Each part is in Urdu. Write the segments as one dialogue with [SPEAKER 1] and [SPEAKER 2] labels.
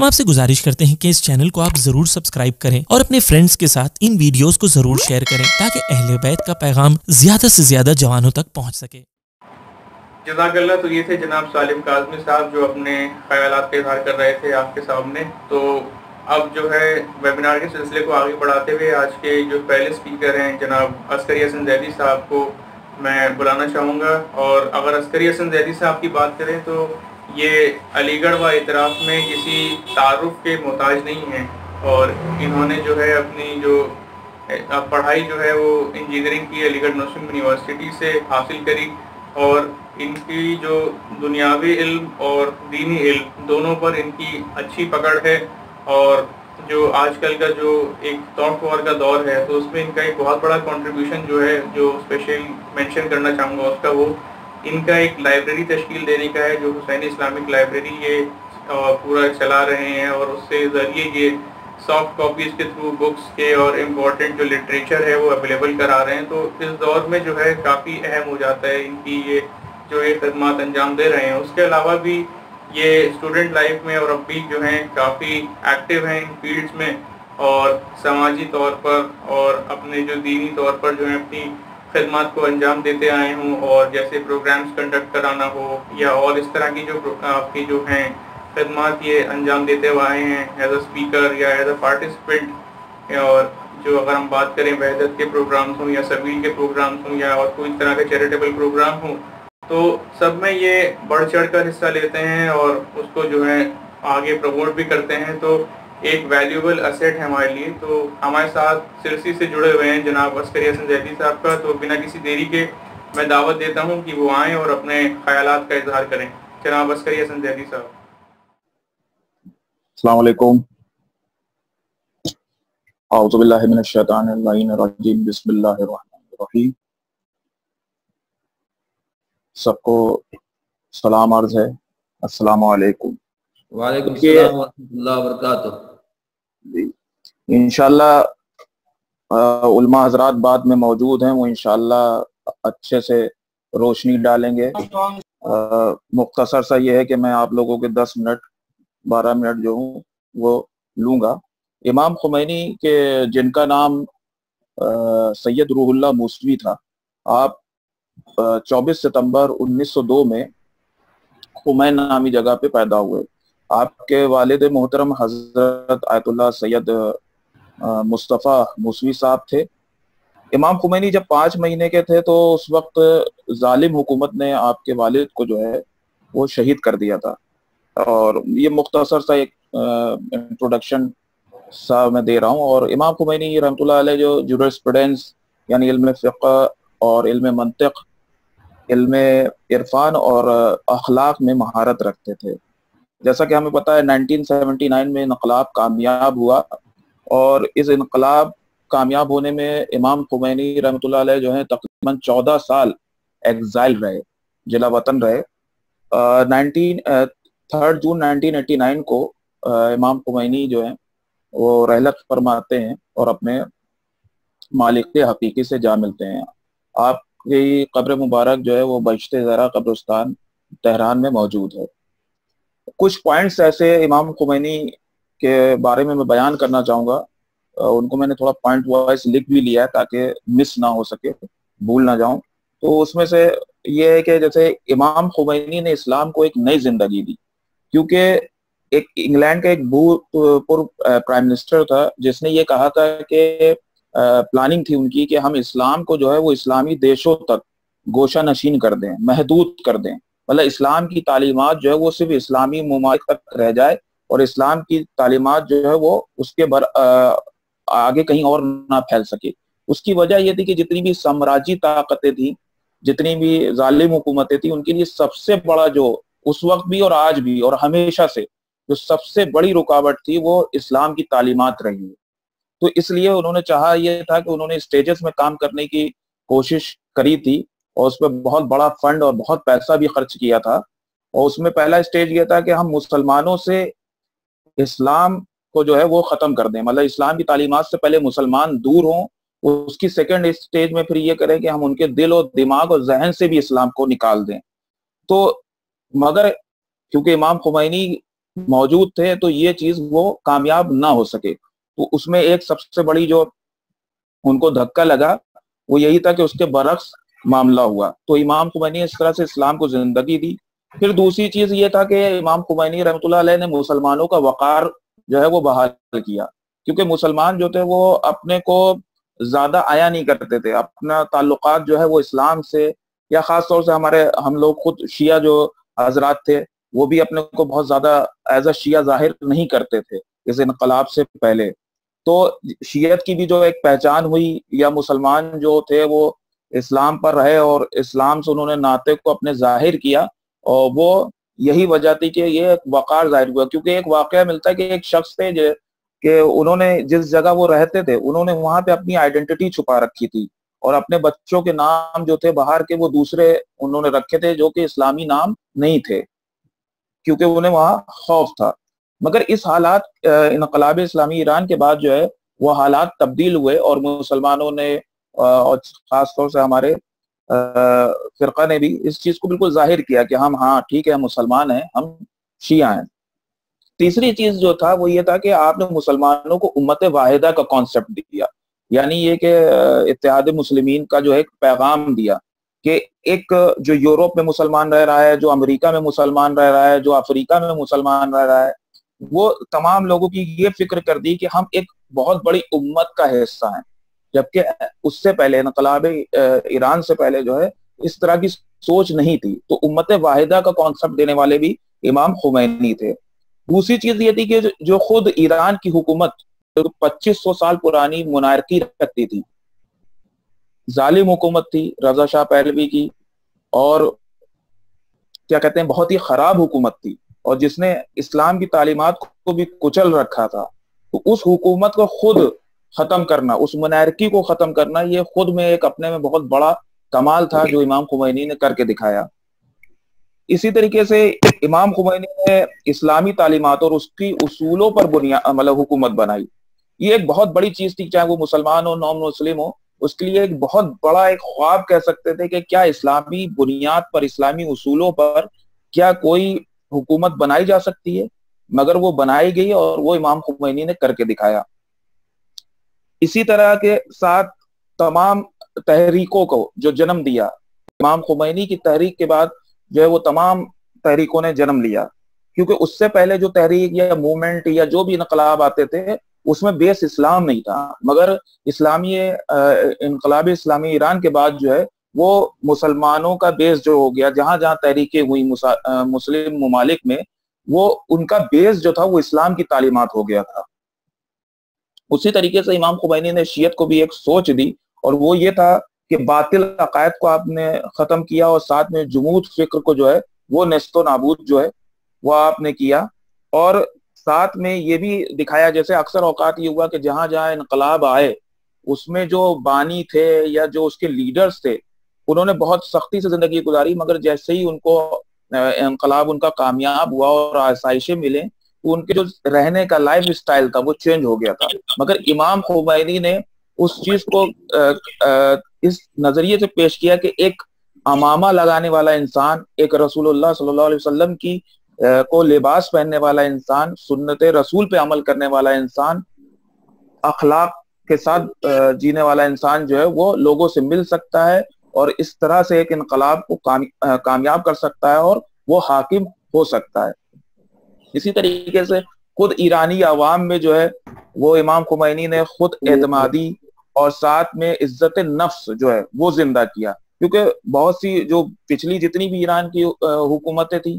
[SPEAKER 1] ہم آپ سے گزارش کرتے ہیں کہ اس چینل کو آپ ضرور سبسکرائب کریں اور اپنے فرینڈز کے ساتھ ان ویڈیوز کو ضرور شیئر کریں تاکہ اہل بیت کا پیغام زیادہ سے زیادہ جوانوں تک پہنچ سکے۔
[SPEAKER 2] جزاک اللہ۔ تو یہ تھے جناب سالم کاظمی صاحب جو اپنے خیالات کا اظہار کر رہے تھے آپ کے سامنے۔ تو اب جو ہے ویبینار کے سلسلے کو آگے بڑھاتے ہوئے آج کے جو پہلے سپیکر ہیں جناب عسکری حسن زیدی صاحب کو میں بلانا چاہوں گا۔ اور اگر عسکری حسن زیدی صاحب کی بات کریں تو یہ علی گڑھ و اطراف میں کسی تعارف کے محتاج نہیں ہیں، اور انہوں نے جو ہے اپنی جو پڑھائی جو ہے وہ انجینئرنگ کی علی گڑھ مسلم یونیورسٹی سے حاصل کری، اور ان کی جو دنیاوی علم اور دینی علم دونوں پر ان کی اچھی پکڑ ہے۔ اور جو آج کل کا جو ایک ٹاک وار کا دور ہے تو اس میں ان کا ایک بہت بڑا کنٹریبیوشن جو ہے جو اسپیشل مینشن کرنا چاہوں گا اس کا، وہ ان کا ایک لائبریری تشکیل دینے کا ہے جو حسینی اسلامک لائبریری یہ پورا چلا رہے ہیں، اور اس سے ذریعے یہ سافٹ کاپیز کے تھرو بکس کے اور امپورٹنٹ جو لٹریچر ہے وہ اویلیبل کرا رہے ہیں۔ تو اس دور میں جو ہے کافی اہم ہو جاتا ہے ان کی یہ جو یہ خدمات انجام دے رہے ہیں۔ اس کے علاوہ بھی یہ اسٹوڈنٹ لائف میں اور اب بھی جو ہیں کافی ایکٹیو ہیں ان فیلڈز میں، اور سماجی طور پر اور اپنے جو دینی طور پر جو ہیں اپنی خدمات کو انجام دیتے آئے ہوں، اور جیسے پروگرامز کنڈکٹ کرانا ہو یا اور اس طرح کی جو آپ کی جو ہیں خدمات یہ انجام دیتے ہوئے آئے ہیں ایز اے اسپیکر یا ایز اے پارٹیسپینٹ۔ اور جو اگر ہم بات کریں وحدت کے پروگرامز ہوں یا سبیل کے پروگرامز ہوں یا اور کوئی طرح کے چیریٹیبل پروگرام ہوں، تو سب میں یہ بڑھ چڑھ کر حصہ لیتے ہیں اور اس کو جو ہے آگے پروموٹ بھی کرتے ہیں۔ تو ایک ویلیوبل ایسیٹ ہے ہمارے لیے۔ تو ہمارے ساتھ سرسی سے جڑے ہوئے ہیں جناب عسکری حسن زیدی صاحب کا، تو بنا کسی دیری کے میں دعوت دیتا ہوں کہ وہ آئیں اور اپنے خیالات کا اظہار کریں۔ جناب عسکری حسن زیدی صاحب۔
[SPEAKER 3] السلام علیکم۔ اعوذ باللہ من الشیطان الرجیم، بسم اللہ الرحمن الرحیم۔ سب کو سلام عرض ہے، السلام علیکم۔
[SPEAKER 4] وعلیکم السلام ورحمۃ اللہ وبرکاتہ۔
[SPEAKER 3] جی انشاءاللہ علماء حضرات بعد میں موجود ہیں، وہ انشاءاللہ اچھے سے روشنی ڈالیں گے۔ مختصر سا یہ ہے کہ میں آپ لوگوں کے 10 منٹ 12 منٹ جو ہوں وہ لوں گا۔ امام خمینی کے جن کا نام سید روح اللہ موسوی تھا، آپ 24 ستمبر 1902 میں خمین نامی جگہ پہ پیدا ہوئے۔ آپ کے والد محترم حضرت آیت اللہ سید مصطفیٰ موسوی صاحب تھے۔ امام خمینی جب 5 مہینے کے تھے تو اس وقت ظالم حکومت نے آپ کے والد کو جو ہے وہ شہید کر دیا تھا۔ اور یہ مختصر سا ایک انٹروڈکشن سا میں دے رہا ہوں۔ اور امام خمینی رحمۃ اللہ علیہ جو جورسپروڈنس یعنی علم فقہ اور علم منطق، علم عرفان اور اخلاق میں مہارت رکھتے تھے۔ جیسا کہ ہمیں پتہ ہے 1979 میں انقلاب کامیاب ہوا، اور اس انقلاب کامیاب ہونے میں امام خمینی رحمۃ اللہ علیہ جو ہیں تقریباً 14 سال ایگزائل رہے، جلا وطن رہے۔ 3 جون 1989 کو امام خمینی جو ہیں وہ رحلت فرماتے ہیں اور اپنے مالک حقیقی سے جا ملتے ہیں۔ آپ کی قبر مبارک جو ہے وہ بہشت زہرا قبرستان تہران میں موجود ہے۔ کچھ پوائنٹس ایسے امام خمینی کے بارے میں بیان کرنا چاہوں گا، ان کو میں نے تھوڑا پوائنٹ وائز لکھ بھی لیا ہے تاکہ مس نہ ہو سکے، بھول نہ جاؤں۔ تو اس میں سے یہ ہے کہ جیسے امام خمینی نے اسلام کو ایک نئی زندگی دی، کیونکہ ایک انگلینڈ کا ایک پرائم منسٹر تھا جس نے یہ کہا تھا کہ پلاننگ تھی ان کی کہ ہم اسلام کو جو ہے وہ اسلامی دیشوں تک گوشہ نشین کر دیں، محدود کر دیں، مطلب اسلام کی تعلیمات جو ہے وہ صرف اسلامی ممالک تک رہ جائے، اور اسلام کی تعلیمات جو ہے وہ اس کے آگے کہیں اور نہ پھیل سکے۔ اس کی وجہ یہ تھی کہ جتنی بھی سامراجی طاقتیں تھیں، جتنی بھی ظالم حکومتیں تھیں، ان کے لیے سب سے بڑا جو اس وقت بھی اور آج بھی اور ہمیشہ سے جو سب سے بڑی رکاوٹ تھی وہ اسلام کی تعلیمات رہی ہے۔ تو اس لیے انہوں نے چاہا یہ تھا کہ انہوں نے اسٹیجز میں کام کرنے کی کوشش کری تھی، اور اس پہ بہت بڑا فنڈ اور بہت پیسہ بھی خرچ کیا تھا۔ اور اس میں پہلا اسٹیج یہ تھا کہ ہم مسلمانوں سے اسلام کو جو ہے وہ ختم کر دیں، مطلب اسلام کی تعلیمات سے پہلے مسلمان دور ہوں۔ اس کی سیکنڈ اسٹیج میں پھر یہ کریں کہ ہم ان کے دل و دماغ اور ذہن سے بھی اسلام کو نکال دیں۔ تو مگر کیونکہ امام خمینی موجود تھے تو یہ چیز وہ کامیاب نہ ہو سکے. تو اس میں ایک سب سے بڑی جو ان کو دھکا لگا وہ یہی تھا کہ اس کے برعکس معاملہ ہوا. تو امام خمینی نے اس طرح سے اسلام کو زندگی دی. پھر دوسری چیز یہ تھا کہ امام خمینی رحمۃ اللہ علیہ نے مسلمانوں کا وقار جو ہے وہ بحال کیا، کیونکہ مسلمان جو تھے وہ اپنے کو زیادہ عیا نہیں کرتے تھے. اپنا تعلقات جو ہے وہ اسلام سے، یا خاص طور سے ہم لوگ خود شیعہ جو حضرات تھے وہ بھی اپنے کو بہت زیادہ ایز اے شیعہ ظاہر نہیں کرتے تھے اس انقلاب سے پہلے. تو شیعت کی بھی جو ایک پہچان ہوئی، یا مسلمان جو تھے وہ اسلام پر رہے اور اسلام سے انہوں نے ناطے کو اپنے ظاہر کیا، اور وہ یہی وجہ تھی کہ یہ ایک وقار ظاہر ہوا. کیونکہ ایک واقعہ ملتا ہے کہ ایک شخص تھے کہ انہوں نے جس جگہ وہ رہتے تھے انہوں نے وہاں پہ اپنی آئیڈینٹی چھپا رکھی تھی، اور اپنے بچوں کے نام جو تھے باہر کے وہ دوسرے انہوں نے رکھے تھے جو کہ اسلامی نام نہیں تھے، کیونکہ انہیں وہاں خوف تھا. مگر اس حالات انقلاب اسلامی ایران کے بعد جو ہے وہ حالات تبدیل ہوئے، اور مسلمانوں نے اور خاص طور سے ہمارے فرقہ نے بھی اس چیز کو بالکل ظاہر کیا کہ ہاں ٹھیک ہے، ہم مسلمان ہیں، ہم شیعہ ہیں. تیسری چیز جو تھا وہ یہ تھا کہ آپ نے مسلمانوں کو امت واحدہ کا کانسیپٹ دیا، یعنی یہ کہ اتحاد مسلمین کا جو ایک پیغام دیا کہ ایک جو یورپ میں مسلمان رہ رہا ہے، جو امریکہ میں مسلمان رہ رہا ہے، جو افریقہ میں مسلمان رہ رہا ہے، وہ تمام لوگوں کی یہ فکر کر دی کہ ہم ایک بہت بڑی امت کا حصہ ہیں. جبکہ اس سے پہلے انقلاب ایران سے پہلے جو ہے اس طرح کی سوچ نہیں تھی. تو امت واحدہ کا کانسیپٹ دینے والے بھی امام خمینی تھے. دوسری چیز یہ تھی کہ جو خود ایران کی حکومت 2500 سال پرانی مونارکی رکھتی تھی، ظالم حکومت تھی رضا شاہ پہلوی کی، اور کیا کہتے ہیں بہت ہی خراب حکومت تھی، اور جس نے اسلام کی تعلیمات کو بھی کچل رکھا تھا. تو اس حکومت کو خود ختم کرنا، اس مونارکی کو ختم کرنا، یہ خود میں ایک اپنے میں بہت بڑا کمال تھا جو امام خمینی نے کر کے دکھایا. اسی طریقے سے امام خمینی نے اسلامی تعلیمات اور اس کی اصولوں پر مطلب حکومت بنائی. یہ ایک بہت بڑی چیز تھی، چاہے وہ مسلمان ہو نان مسلم ہو، اس کے لیے ایک بہت بڑا ایک خواب کہہ سکتے تھے کہ کیا اسلامی بنیاد پر، اسلامی اصولوں پر کیا کوئی حکومت بنائی جا سکتی ہے. مگر وہ بنائی گئی اور وہ امام خمینی نے کر کے دکھایا. اسی طرح کے ساتھ تمام تحریکوں کو جو جنم دیا، امام خمینی کی تحریک کے بعد جو ہے وہ تمام تحریکوں نے جنم لیا، کیونکہ اس سے پہلے جو تحریک یا موومنٹ یا جو بھی انقلاب آتے تھے اس میں بیس اسلام نہیں تھا. مگر اسلامی انقلاب اسلامی ایران کے بعد جو ہے وہ مسلمانوں کا بیس جو ہو گیا، جہاں جہاں تحریکیں ہوئی مسلم ممالک میں، وہ ان کا بیس جو تھا وہ اسلام کی تعلیمات ہو گیا تھا. اسی طریقے سے امام خمینی نے شیعت کو بھی ایک سوچ دی، اور وہ یہ تھا کہ باطل عقائد کو آپ نے ختم کیا، اور ساتھ میں جمود فکر کو جو ہے وہ نیست و نابود جو ہے وہ آپ نے کیا. اور ساتھ میں یہ بھی دکھایا، جیسے اکثر اوقات یہ ہوا کہ جہاں جہاں انقلاب آئے اس میں جو بانی تھے یا جو اس کے لیڈرز تھے انہوں نے بہت سختی سے زندگی گزاری، مگر جیسے ہی ان کو انقلاب ان کا کامیاب ہوا اور آسائشیں ملیں تو ان کے جو رہنے کا لائف اسٹائل تھا وہ چینج ہو گیا تھا. مگر امام خمینی نے اس چیز کو اس نظریے سے پیش کیا کہ ایک امامہ لگانے والا انسان، ایک رسول اللہ صلی اللہ علیہ وسلم کی کو لباس پہننے والا انسان، سنت رسول پہ عمل کرنے والا انسان، اخلاق کے ساتھ جینے والا انسان جو ہے وہ لوگوں سے مل سکتا ہے، اور اس طرح سے ایک انقلاب کو کامیاب کر سکتا ہے اور وہ حاکم ہو سکتا ہے. اسی طریقے سے خود ایرانی عوام میں جو ہے وہ امام خمینی نے خود اعتمادی اور ساتھ میں عزت نفس جو ہے وہ زندہ کیا، کیونکہ بہت سی جو پچھلی جتنی بھی ایران کی حکومتیں تھیں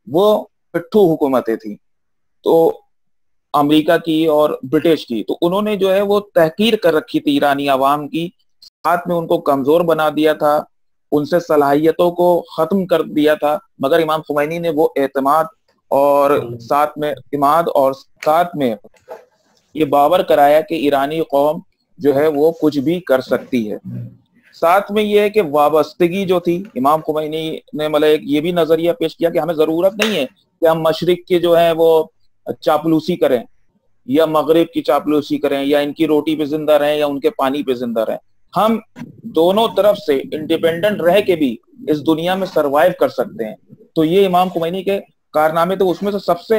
[SPEAKER 3] وہ پٹھو حکومتیں تھیں، تو امریکہ کی اور برٹش کی، تو انہوں نے جو ہے وہ تحقیر کر رکھی تھی ایرانی عوام کی، ساتھ میں ان کو کمزور بنا دیا تھا، ان سے صلاحیتوں کو ختم کر دیا تھا. مگر امام خمینی نے وہ اعتماد اور ساتھ میں یہ باور کرایا کہ ایرانی قوم جو ہے وہ کچھ بھی کر سکتی ہے. ساتھ میں یہ ہے کہ وابستگی جو تھی، امام خمینی نے مطلب یہ بھی نظریہ پیش کیا کہ ہمیں ضرورت نہیں ہے کہ ہم مشرق کے جو ہے وہ چاپلوسی کریں یا مغرب کی چاپلوسی کریں یا ان کی روٹی پہ زندہ رہیں یا ان کے پانی پہ زندہ رہیں. ہم دونوں طرف سے انڈیپینڈنٹ رہ کے بھی اس دنیا میں سروائیو کر سکتے ہیں. تو یہ امام خمینی کے کارنامے تھے. اس میں سے سب سے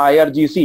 [SPEAKER 3] IRGC